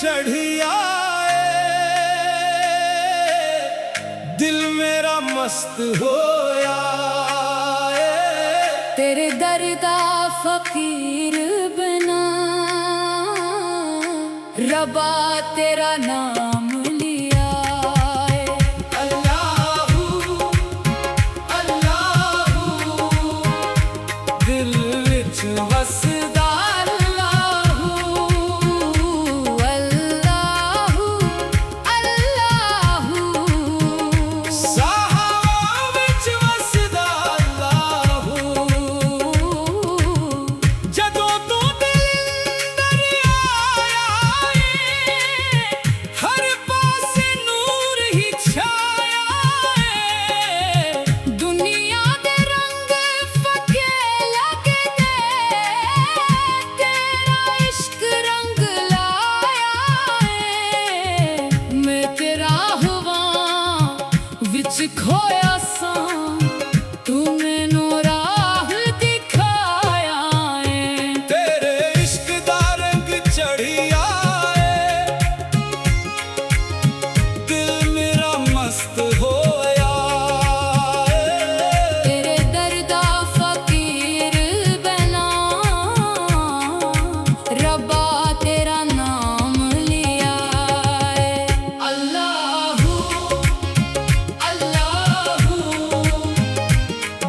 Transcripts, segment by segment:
चढ़िया दिल मेरा मस्त होया तेरे दर्दा फकीर बना रबा तेरा नाम लिया अल्लाहू अल्लाहू दिल विच वसदा खोया सा तू मैनू राह दिखाया है तेरे इश्क दा रंग चढ़िया दिल मेरा मस्त होया तेरे दर्दा फकीर बना रब्बा तेरा नाम लिया अल्लाहू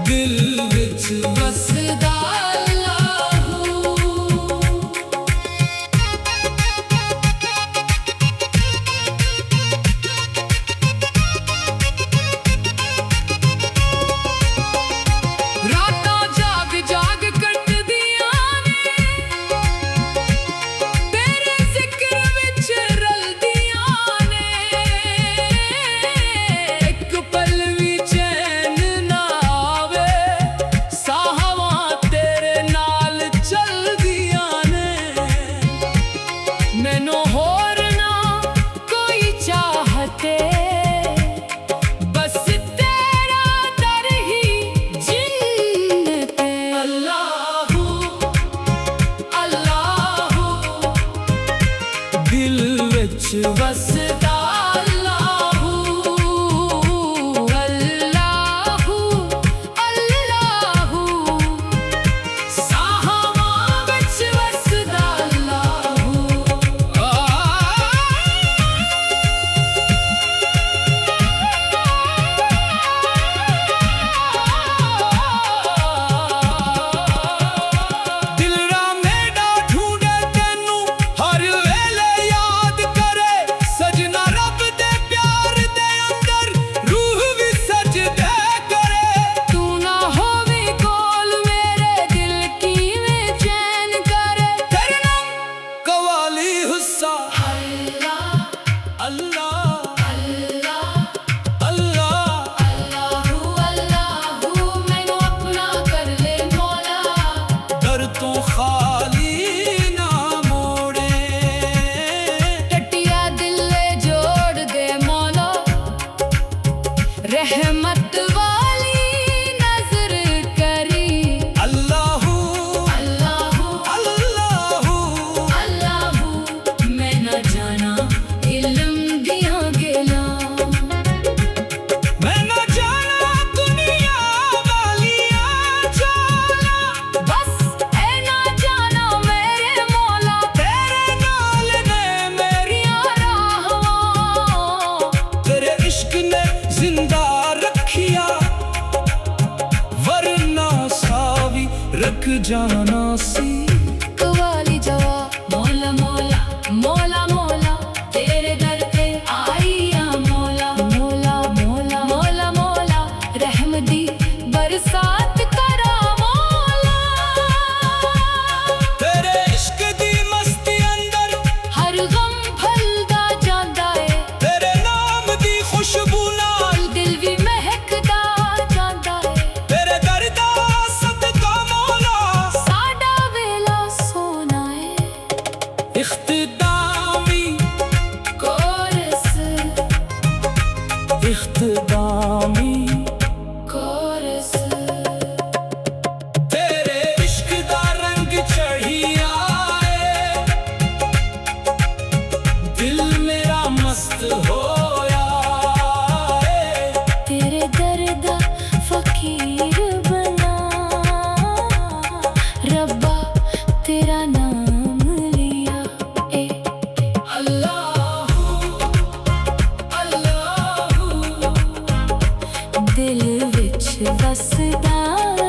दिल विच वसदा रातां जाग जाग कटदियां ने तेरे जिक्र विच रलदियां ने एक पल भी चैन ना आवे साहवां तेरे नाल चलदियां ने मैनू होर ना कोई चाहते दिल विच वसदा रहमत वाली नजर करी अल्लाहू अल्लाहू अल्लाहू अल्लाहू मैं न जाना इल्म दिया गेला मैं न जाना दुनिया वालिया जाला बस ए ना जाना मेरे मौला तेरे नाल ने मेरिया राहवां तेरे इश्क ने जिंदा रखिया वरना सावी रख जाना सी कवाली जवा मौला मौला मौला मौला तेरे दर पे आई या मौला ਵਿੱਚ ਵਸਦਾ